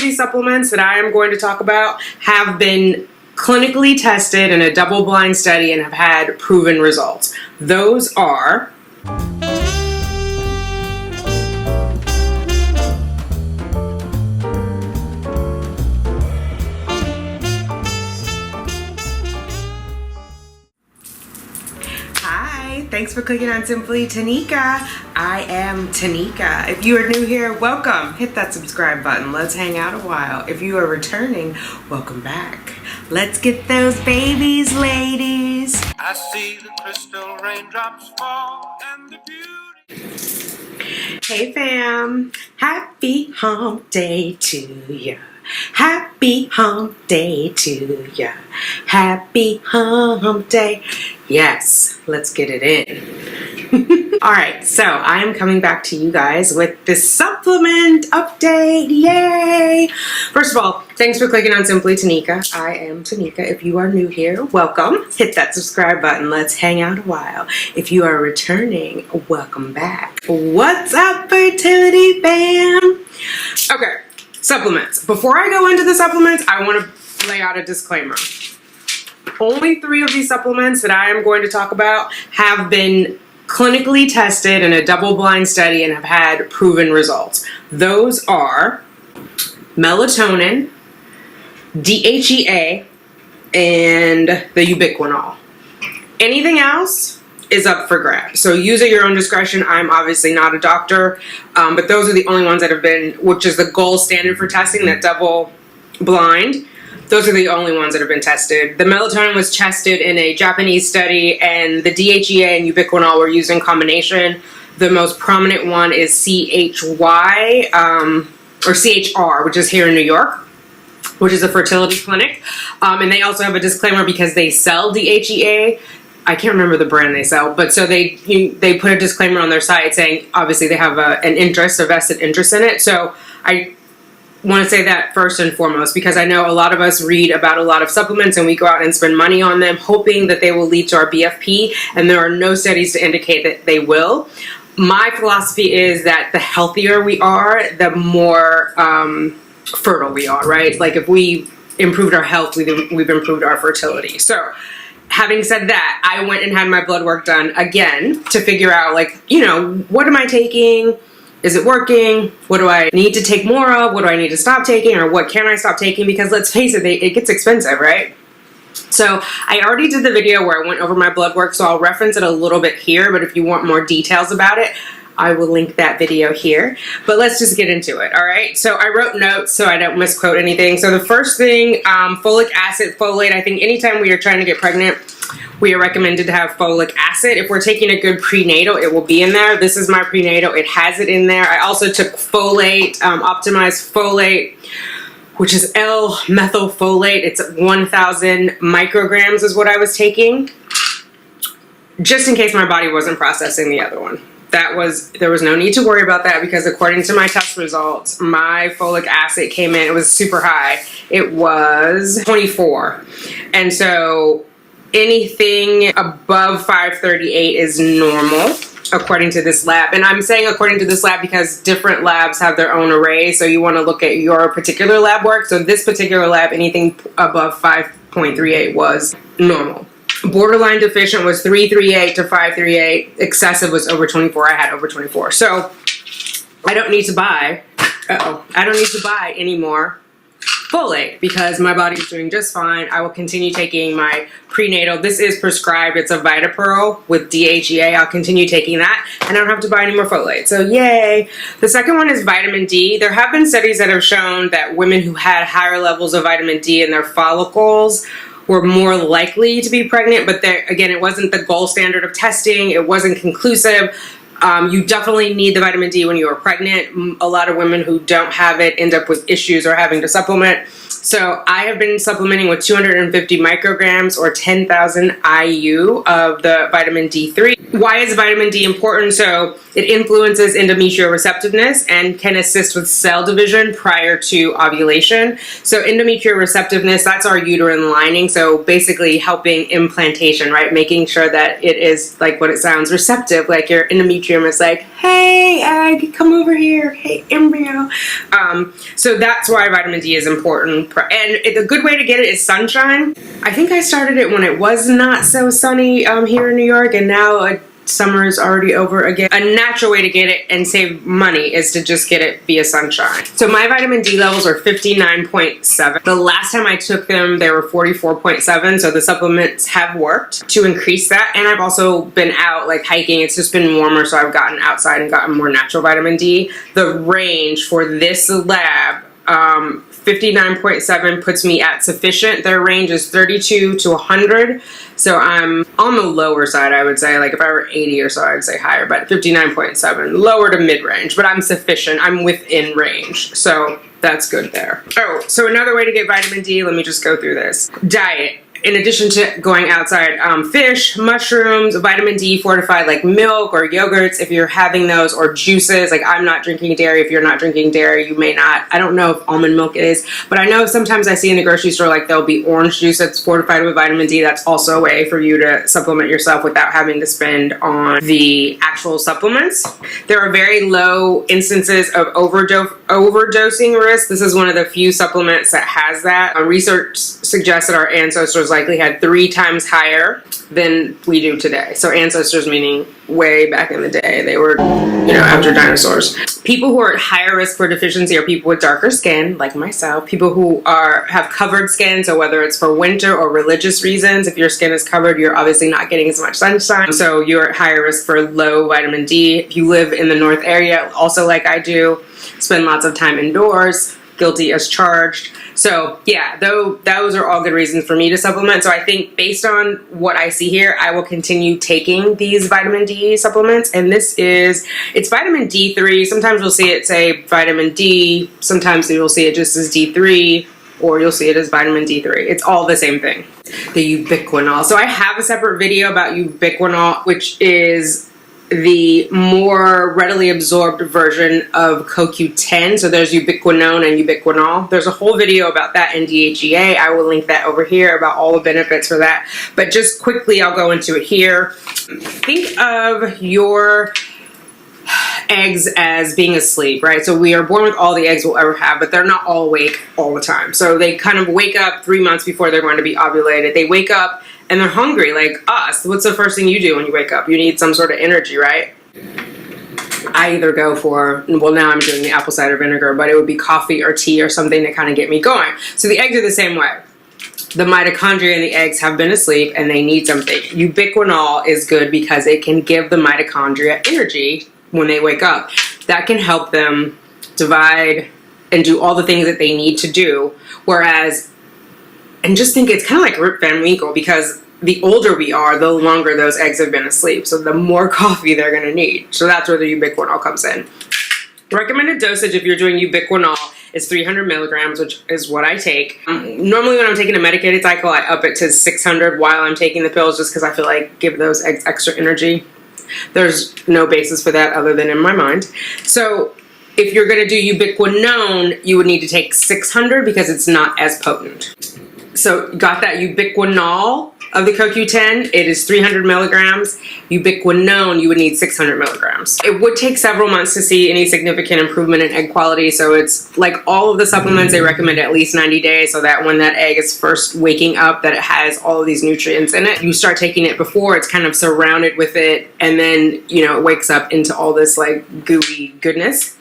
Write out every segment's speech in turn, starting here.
these supplements that I am going to talk about have been clinically tested in a double-blind study and have had proven results. Those are Thanks for clicking on Simply Tanika. I am Tanika. If you are new here, welcome. Hit that subscribe button. Let's hang out a while. If you are returning, welcome back. Let's get those babies, ladies. I see the crystal raindrops fall and the beauty. Hey fam, happy hump day to ya. Happy hump day to ya. Happy hump day. Yes, let's get it in. Alright, so I am coming back to you guys with this supplement update. Yay! First of all, thanks for clicking on Simply Tanika. I am Tanika. If you are new here, welcome. Hit that subscribe button. Let's hang out a while. If you are returning, welcome back. What's up, fertility fam? Okay. Supplements. Before I go into the supplements, I want to lay out a disclaimer. Only 3 of these supplements that I am going to talk about have been clinically tested in a double-blind study and have had proven results. Those are melatonin, DHEA, and the Ubiquinol. Anything else is up for grabs. So use at your own discretion. I'm obviously not a doctor, but those are the only ones that have been, which is the gold standard for testing, that double blind. Those are the only ones that have been tested. The melatonin was tested in a Japanese study, and the DHEA and Ubiquinol were used in combination. The most prominent one is CHY, or CHR, which is here in New York, which is a fertility clinic. And they also have a disclaimer because they sell DHEA. I can't remember the brand they sell, but so they put a disclaimer on their site saying obviously they have a vested interest in it. So I want to say that first and foremost, because I know a lot of us read about a lot of supplements and we go out and spend money on them hoping that they will lead to our BFP, and there are no studies to indicate that they will. My philosophy is that the healthier we are, the more fertile we are, right? Like if we improved our health, we've improved our fertility. So having said that, I went and had my blood work done again to figure out, like, you know, what am I taking? Is it working? What do I need to take more of? What do I need to stop taking? Or what can I stop taking? Because let's face it, it gets expensive, right? So I already did the video where I went over my blood work, so I'll reference it a little bit here, but if you want more details about it, I will link that video here. But let's just get into it, all right? So I wrote notes so I don't misquote anything. So the first thing, folic acid, folate. I think anytime we are trying to get pregnant, we are recommended to have folic acid. If we're taking a good prenatal, it will be in there. This is my prenatal. It has it in there. I also took folate, optimized folate, which is L-methylfolate. It's 1,000 micrograms is what I was taking, just in case my body wasn't processing the other one. There was no need to worry about that because according to my test results, my folic acid came in, it was super high. It was 24. And so anything above 538 is normal according to this lab. And I'm saying according to this lab because different labs have their own array. So you want to look at your particular lab work. So this particular lab, anything above 5.38 was normal. Borderline deficient was 338 to 538. Excessive was over 24. I had over 24. So I don't need to buy, I don't need to buy any more folate because my body is doing just fine. I will continue taking my prenatal. This is prescribed. It's a VitaPearl with DHEA. I'll continue taking that and I don't have to buy any more folate. So yay. The second one is vitamin D. There have been studies that have shown that women who had higher levels of vitamin D in their follicles were more likely to be pregnant, but again, it wasn't the gold standard of testing. It wasn't conclusive. You definitely need the vitamin D when you are pregnant. A lot of women who don't have it end up with issues or having to supplement. So I have been supplementing with 250 micrograms or 10,000 IU of the vitamin D3. Why is vitamin D important? So it influences endometrial receptiveness and can assist with cell division prior to ovulation. So endometrial receptiveness, that's our uterine lining. So basically helping implantation, right? Making sure that it is like what it sounds, receptive. Like your endometrium is like, hey, egg, come over here. Hey, embryo. So that's why vitamin D is important. And a good way to get it is sunshine. I think I started it when it was not so sunny here in New York, and now summer is already over again. A natural way to get it and save money is to just get it via sunshine. So my vitamin D levels are 59.7. The last time I took them, they were 44.7. So the supplements have worked to increase that. And I've also been out like hiking. It's just been warmer, so I've gotten outside and gotten more natural vitamin D. The range for this lab, 59.7 puts me at sufficient. Their range is 32 to 100. So I'm on the lower side, I would say. Like if I were 80 or so, I'd say higher, but 59.7, lower to mid-range, but I'm sufficient. I'm within range. So that's good there. Oh, so another way to get vitamin D, let me just go through this. Diet. In addition to going outside, fish, mushrooms, vitamin D fortified like milk or yogurts if you're having those, or juices. Like I'm not drinking dairy. If you're not drinking dairy, you may not. I don't know if almond milk is, but I know sometimes I see in the grocery store like there'll be orange juice that's fortified with vitamin D. That's also a way for you to supplement yourself without having to spend on the actual supplements. There are very low instances of overdosing risk. This is one of the few supplements that has that. Research suggests that our ancestors likely had 3 times higher than we do today. So ancestors meaning way back in the day. They were, after dinosaurs. People who are at higher risk for deficiency are people with darker skin, like myself. People who have covered skin, so whether it's for winter or religious reasons, if your skin is covered, you're obviously not getting as much sunshine. So you're at higher risk for low vitamin D. If you live in the north area, also like I do, spend lots of time indoors, guilty as charged. So yeah, those are all good reasons for me to supplement. So I think based on what I see here, I will continue taking these vitamin D supplements. And it's vitamin D3. Sometimes you'll see it say vitamin D. Sometimes you'll see it just as D3, or you'll see it as vitamin D3. It's all the same thing. The Ubiquinol. So I have a separate video about Ubiquinol, which is the more readily absorbed version of CoQ10. So there's Ubiquinone and Ubiquinol. There's a whole video about that in DHEA. I will link that over here about all the benefits for that. But just quickly, I'll go into it here. Think of your eggs as being asleep, right? So we are born with all the eggs we'll ever have, but they're not all awake all the time. So they kind of wake up 3 months before they're going to be ovulated. They wake up and they're hungry like us. What's the first thing you do when you wake up? You need some sort of energy, right? I either go for, well, now I'm doing the apple cider vinegar, but it would be coffee or tea or something to kind of get me going. So the eggs are the same way. The mitochondria in the eggs have been asleep and they need something. Ubiquinol is good because it can give the mitochondria energy when they wake up. That can help them divide and do all the things that they need to do. Whereas, and just think it's kind of like Rip Van Winkle, because the older we are, the longer those eggs have been asleep. So the more coffee they're going to need. So that's where the Ubiquinol comes in. Recommended dosage if you're doing Ubiquinol is 300 milligrams, which is what I take. Normally when I'm taking a medicated cycle, I up it to 600 while I'm taking the pills, just because I feel like give those eggs extra energy. There's no basis for that other than in my mind. So if you're going to do Ubiquinone, you would need to take 600 because it's not as potent. So got that Ubiquinol of the CoQ10, it is 300 milligrams. Ubiquinone, you would need 600 milligrams. It would take several months to see any significant improvement in egg quality. So it's like all of the supplements, they recommend at least 90 days so that when that egg is first waking up, that it has all of these nutrients in it. You start taking it before it's kind of surrounded with it, and then, it wakes up into all this like gooey goodness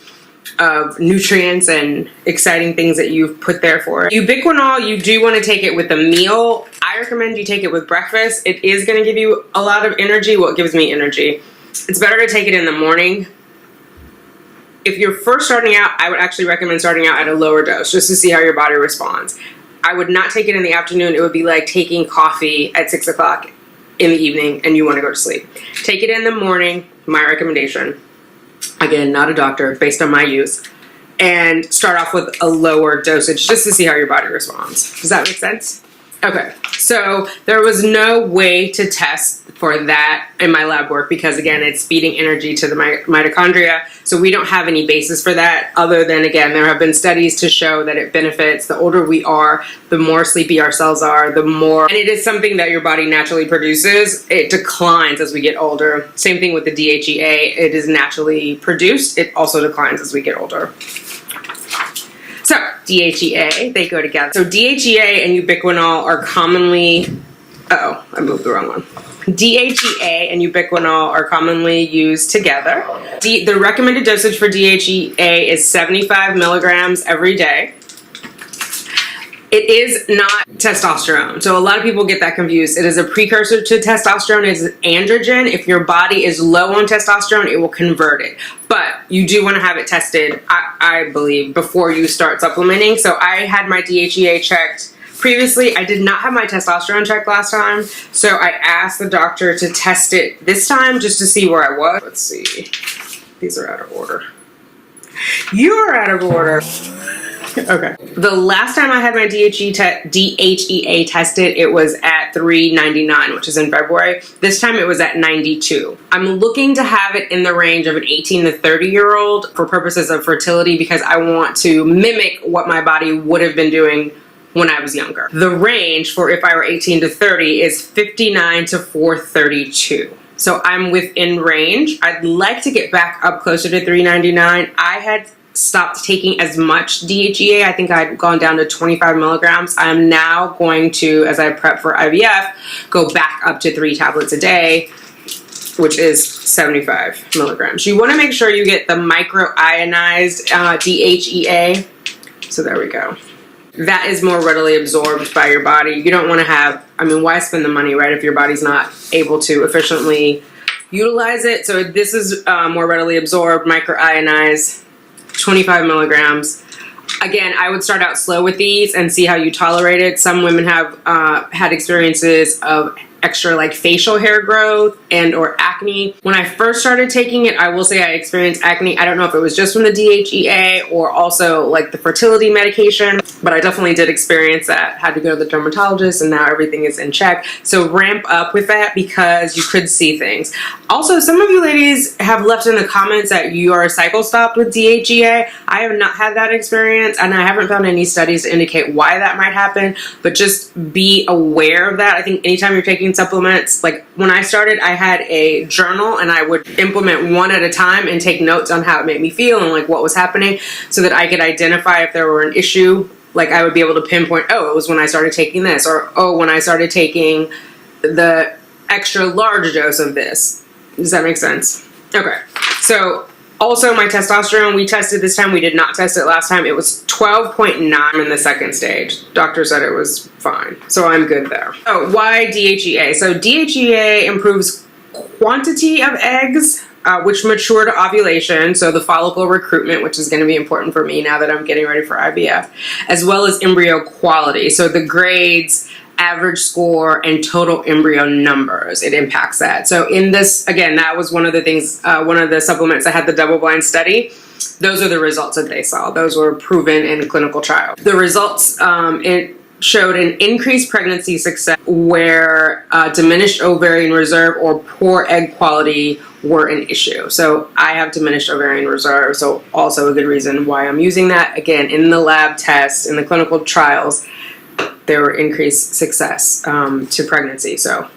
of nutrients and exciting things that you've put there for it. Ubiquinol, you do want to take it with a meal. I recommend you take it with breakfast. It is going to give you a lot of energy. Well, it gives me energy. It's better to take it in the morning. If you're first starting out, I would actually recommend starting out at a lower dose just to see how your body responds. I would not take it in the afternoon. It would be like taking coffee at 6 o'clock in the evening and you want to go to sleep. Take it in the morning, my recommendation. Again, not a doctor, based on my use. And start off with a lower dosage just to see how your body responds. Does that make sense? Okay, so there was no way to test for that in my lab work because, again, it's feeding energy to the mitochondria. So we don't have any basis for that other than, again, there have been studies to show that it benefits. The older we are, the more sleepy our cells are, the more, and it is something that your body naturally produces. It declines as we get older. Same thing with the DHEA. It is naturally produced. It also declines as we get older. So, DHEA, they go together. So DHEA and ubiquinol are commonly, I moved the wrong one. DHEA and ubiquinol are commonly used together. The recommended dosage for DHEA is 75 milligrams every day. It is not testosterone. So a lot of people get that confused. It is a precursor to testosterone. It is an androgen. If your body is low on testosterone, it will convert it. But you do want to have it tested, I believe, before you start supplementing. So I had my DHEA checked previously. I did not have my testosterone checked last time. So I asked the doctor to test it this time just to see where I was. Let's see. These are out of order. You're out of order. Okay. The last time I had my DHEA tested, it was at 399, which is in February. This time it was at 92. I'm looking to have it in the range of an 18 to 30-year-old for purposes of fertility because I want to mimic what my body would have been doing when I was younger. The range for if I were 18 to 30 is 59 to 432. So I'm within range. I'd like to get back up closer to 399. I had stopped taking as much DHEA. I think I'd gone down to 25 milligrams. I am now going to, as I prep for IVF, go back up to 3 tablets a day, which is 75 milligrams. You want to make sure you get the microionized DHEA. So there we go. That is more readily absorbed by your body. You don't want to have, why spend the money, right, if your body's not able to efficiently utilize it? So this is more readily absorbed, microionized, 25 milligrams. Again, I would start out slow with these and see how you tolerate it. Some women have had experiences of extra like facial hair growth and or acne. When I first started taking it, I will say I experienced acne. I don't know if it was just from the DHEA or also like the fertility medication, but I definitely did experience that. Had to go to the dermatologist and now everything is in check. So ramp up with that because you could see things. Also, some of you ladies have left in the comments that you are cycle stopped with DHEA. I have not had that experience and I haven't found any studies to indicate why that might happen, but just be aware of that. I think anytime you're taking supplements, like when I started, I had a journal and I would implement one at a time and take notes on how it made me feel and like what was happening so that I could identify if there were an issue. Like I would be able to pinpoint, oh, it was when I started taking this, or oh, when I started taking the extra large dose of this. Does that make sense? Okay. So also my testosterone, we tested this time. We did not test it last time. It was 12.9 in the second stage. Doctor said it was fine. So I'm good there. Oh, why DHEA? So DHEA improves quantity of eggs, which mature to ovulation. So the follicle recruitment, which is going to be important for me now that I'm getting ready for IVF, as well as embryo quality. So the grades, average score, and total embryo numbers, it impacts that. So in this, again, that was one of the things, one of the supplements that had the double-blind study. Those are the results that they saw. Those were proven in clinical trials. The results, it showed an increased pregnancy success where diminished ovarian reserve or poor egg quality were an issue. So I have diminished ovarian reserve, so also a good reason why I'm using that. Again, in the lab tests, in the clinical trials, there were increased success to pregnancy, so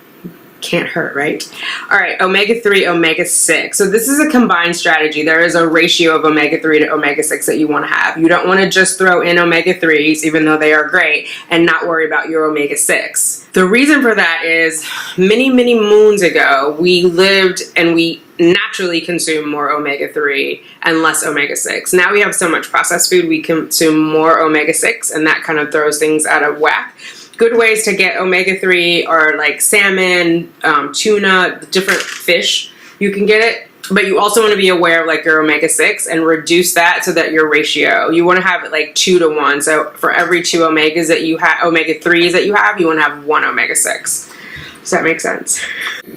can't hurt, right? All right, omega-3, omega-6. So this is a combined strategy. There is a ratio of omega-3 to omega-6 that you want to have. You don't want to just throw in omega-3s, even though they are great, and not worry about your omega-6. The reason for that is many, many moons ago, we lived and we naturally consume more omega-3 and less omega-6. Now we have so much processed food, we consume more omega-6, and that kind of throws things out of whack. Good ways to get omega-3 are like salmon, tuna, different fish, you can get it. But you also want to be aware of like your omega-6 and reduce that so that your ratio, you want to have it like 2 to 1. So for every 2 omegas that you have, omega-3s that you want to have 1 omega-6. Does that make sense?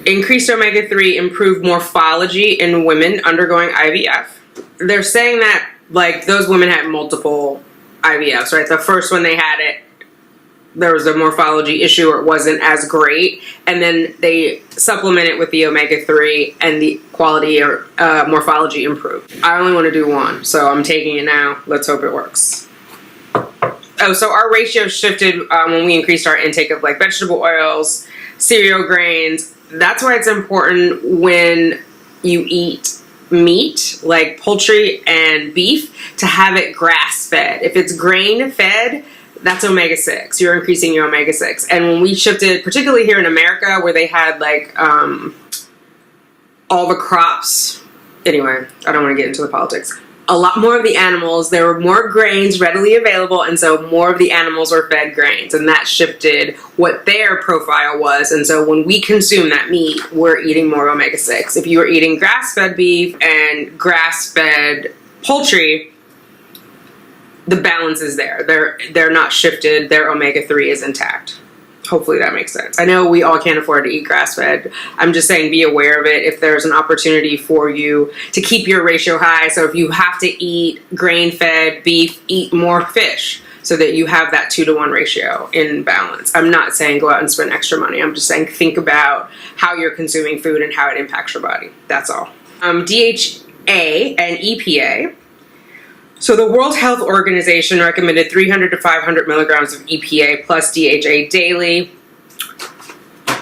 Increased omega-3 improved morphology in women undergoing IVF. They're saying that like those women had multiple IVFs, right? The first one they had it, there was a morphology issue or it wasn't as great, and then they supplement it with the omega-3 and the quality or morphology improved. I only want to do one, so I'm taking it now. Let's hope it works. Oh, so our ratio shifted when we increased our intake of like vegetable oils, cereal grains. That's why it's important when you eat meat like poultry and beef to have it grass-fed. If it's grain-fed, that's omega-6. You're increasing your omega-6. And when we shifted, particularly here in America, where they had like all the crops, anyway, I don't want to get into the politics. A lot more of the animals, there were more grains readily available, and so more of the animals were fed grains, and that shifted what their profile was. And so when we consume that meat, we're eating more omega-6. If you are eating grass-fed beef and grass-fed poultry, the balance is there. They're not shifted. Their omega-3 is intact. Hopefully that makes sense. I know we all can't afford to eat grass-fed. I'm just saying be aware of it if there's an opportunity for you to keep your ratio high. So if you have to eat grain-fed beef, eat more fish so that you have that 2-to-1 ratio in balance. I'm not saying go out and spend extra money. I'm just saying think about how you're consuming food and how it impacts your body. That's all. DHEA and EPA. So the World Health Organization recommended 300 to 500 milligrams of EPA plus DHA daily.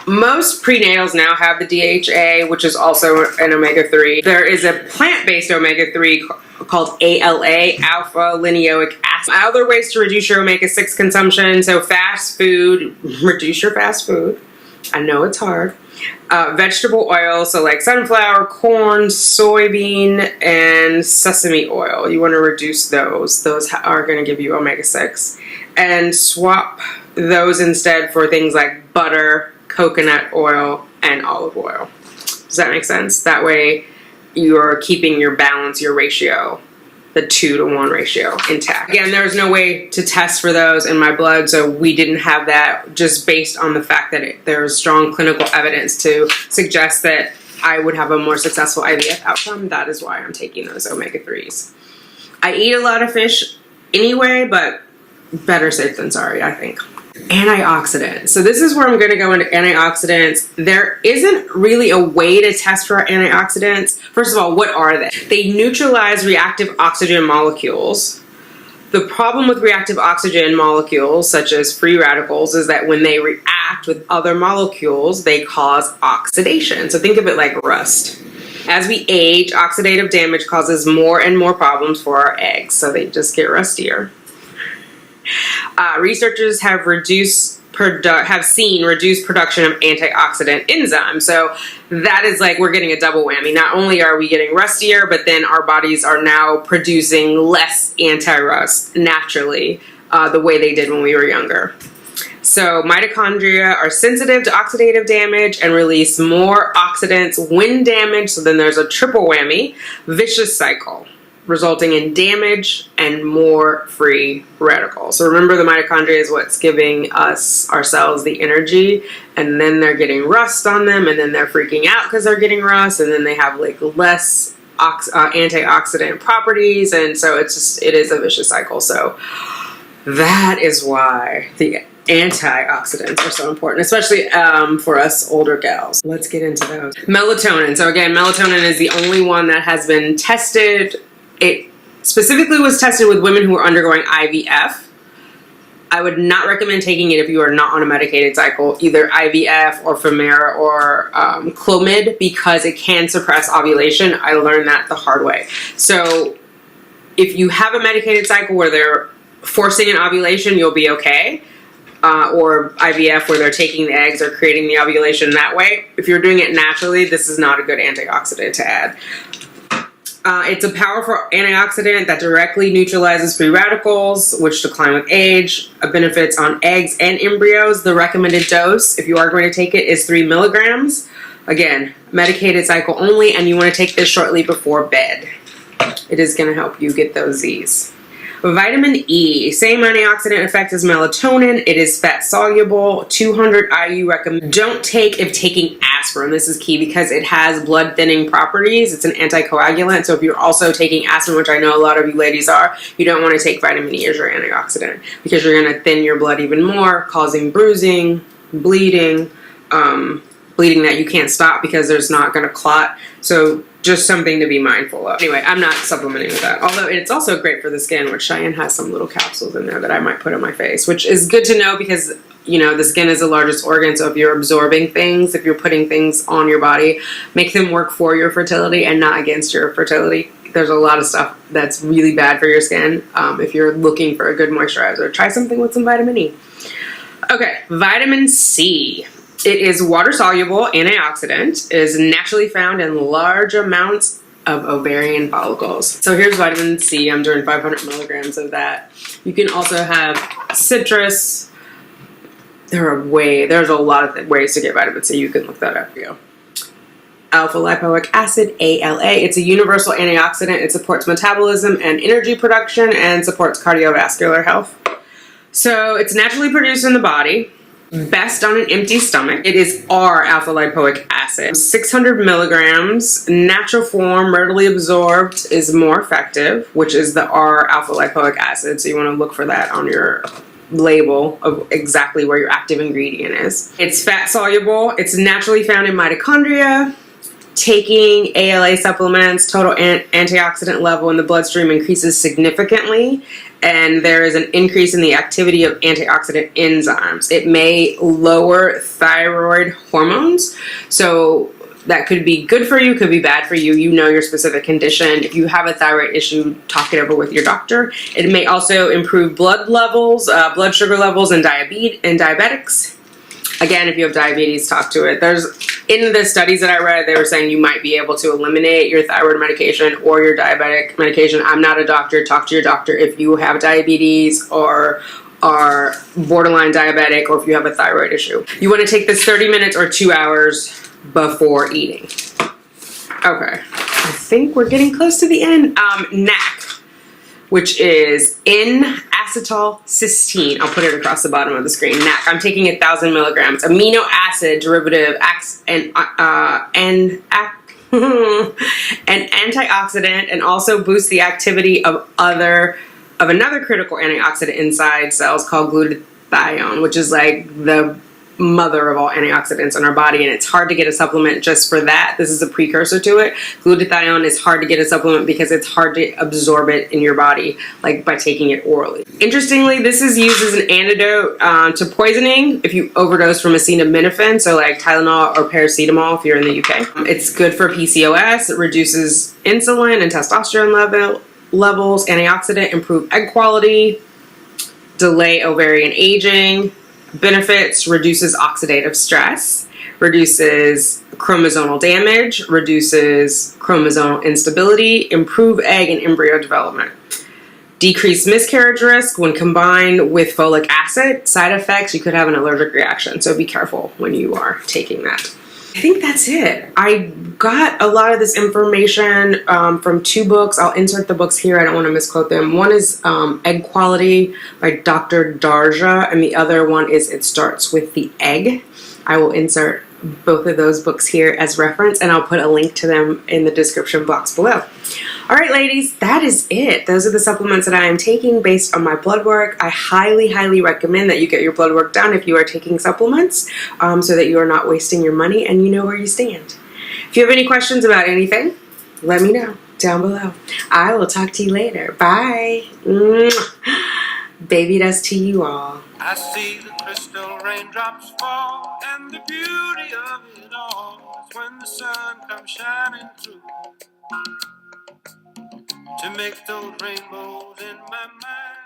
Most prenatals now have the DHA, which is also an omega-3. There is a plant-based omega-3 called ALA, alpha linoleic acid. Other ways to reduce your omega-6 consumption. So fast food, reduce your fast food. I know it's hard. Vegetable oil, so like sunflower, corn, soybean, and sesame oil. You want to reduce those. Those are going to give you omega-6. And swap those instead for things like butter, coconut oil, and olive oil. Does that make sense? That way you're keeping your balance, your ratio, the 2-to-1 ratio intact. Again, there's no way to test for those in my blood, so we didn't have that, just based on the fact that there's strong clinical evidence to suggest that I would have a more successful IVF outcome. That is why I'm taking those omega-3s. I eat a lot of fish anyway, but better safe than sorry, I think. Antioxidants. So this is where I'm going to go into antioxidants. There isn't really a way to test for antioxidants. First of all, what are they? They neutralize reactive oxygen molecules. The problem with reactive oxygen molecules, such as free radicals, is that when they react with other molecules, they cause oxidation. So think of it like rust. As we age, oxidative damage causes more and more problems for our eggs, so they just get rustier. Researchers have seen reduced production of antioxidant enzymes. So that is like we're getting a double whammy. Not only are we getting rustier, but then our bodies are now producing less anti-rust naturally, the way they did when we were younger. So mitochondria are sensitive to oxidative damage and release more oxidants when damaged. So then there's a triple whammy, vicious cycle, resulting in damage and more free radicals. So remember, the mitochondria is what's giving us, our cells, the energy, and then they're getting rust on them, and then they're freaking out because they're getting rust, and then they have like less antioxidant properties, and so it is a vicious cycle. So that is why the antioxidants are so important, especially for us older gals. Let's get into those. Melatonin. So again, melatonin is the only one that has been tested. It specifically was tested with women who were undergoing IVF. I would not recommend taking it if you are not on a medicated cycle, either IVF or Femara or Clomid, because it can suppress ovulation. I learned that the hard way. So if you have a medicated cycle where they're forcing an ovulation, you'll be okay. Or IVF where they're taking the eggs or creating the ovulation that way. If you're doing it naturally, this is not a good antioxidant to add. It's a powerful antioxidant that directly neutralizes free radicals, which decline with age. Benefits on eggs and embryos. The recommended dose, if you are going to take it, is 3 milligrams. Again, medicated cycle only, and you want to take this shortly before bed. It is going to help you get those Z's. Vitamin E, same antioxidant effect as melatonin. It is fat soluble. 200 IU recommend. Don't take if taking aspirin. This is key because it has blood thinning properties. It's an anticoagulant. So if you're also taking aspirin, which I know a lot of you ladies are, you don't want to take vitamin E as your antioxidant because you're going to thin your blood even more, causing bruising, bleeding, bleeding that you can't stop because there's not going to clot. So just something to be mindful of. Anyway, I'm not supplementing with that. Although it's also great for the skin, which Cheyenne has some little capsules in there that I might put on my face, which is good to know because, you know, the skin is the largest organ. So if you're absorbing things, if you're putting things on your body, make them work for your fertility and not against your fertility. There's a lot of stuff that's really bad for your skin. If you're looking for a good moisturizer, try something with some vitamin E. Okay, vitamin C. It is water-soluble antioxidant. It is naturally found in large amounts of ovarian follicles. So here's vitamin C. I'm doing 500 milligrams of that. You can also have citrus. There's a lot of ways to get vitamin C. You can look that up. Alpha lipoic acid, ALA. It's a universal antioxidant. It supports metabolism and energy production and supports cardiovascular health. So it's naturally produced in the body. Best on an empty stomach. It is R-alpha lipoic acid. 600 milligrams, natural form, readily absorbed is more effective, which is the R-alpha lipoic acid. So you want to look for that on your label of exactly where your active ingredient is. It's fat soluble. It's naturally found in mitochondria. Taking ALA supplements, total antioxidant level in the bloodstream increases significantly, and there is an increase in the activity of antioxidant enzymes. It may lower thyroid hormones, so that could be good for you, could be bad for you. You know your specific condition. If you have a thyroid issue, talk it over with your doctor. It may also improve blood levels, blood sugar levels in diabetics. Again, if you have diabetes, talk to it. In the studies that I read, they were saying you might be able to eliminate your thyroid medication or your diabetic medication. I'm not a doctor. Talk to your doctor if you have diabetes or are borderline diabetic or if you have a thyroid issue. You want to take this 30 minutes or 2 hours before eating. Okay, I think we're getting close to the end. NAC, which is N-acetylcysteine. I'll put it across the bottom of the screen. NAC. I'm taking 1,000 milligrams. Amino acid derivative and an antioxidant, and also boosts the activity of another critical antioxidant inside cells called glutathione, which is like the mother of all antioxidants in our body, and it's hard to get a supplement just for that. This is a precursor to it. Glutathione is hard to get a supplement because it's hard to absorb it in your body, like by taking it orally. Interestingly, this is used as an antidote to poisoning if you overdose from acetaminophen, so like Tylenol or paracetamol if you're in the UK. It's good for PCOS. It reduces insulin and testosterone levels. Antioxidant, improve egg quality, delay ovarian aging. Benefits: reduces oxidative stress, reduces chromosomal damage, reduces chromosomal instability, improve egg and embryo development. Decrease miscarriage risk when combined with folic acid. Side effects: you could have an allergic reaction, so be careful when you are taking that. I think that's it. I got a lot of this information from 2 books. I'll insert the books here. I don't want to misquote them. One is Egg Quality by Dr. Darja, and the other one is It Starts with the Egg. I will insert both of those books here as reference, and I'll put a link to them in the description box below. All right, ladies, that is it. Those are the supplements that I am taking based on my blood work. I highly, highly recommend that you get your blood work done if you are taking supplements so that you are not wasting your money and you know where you stand. If you have any questions about anything, let me know down below. I will talk to you later. Bye. Baby dust to you all. I see the crystal raindrops fall, and the beauty of it all is when the sun comes shining through to make those rainbows in my mind.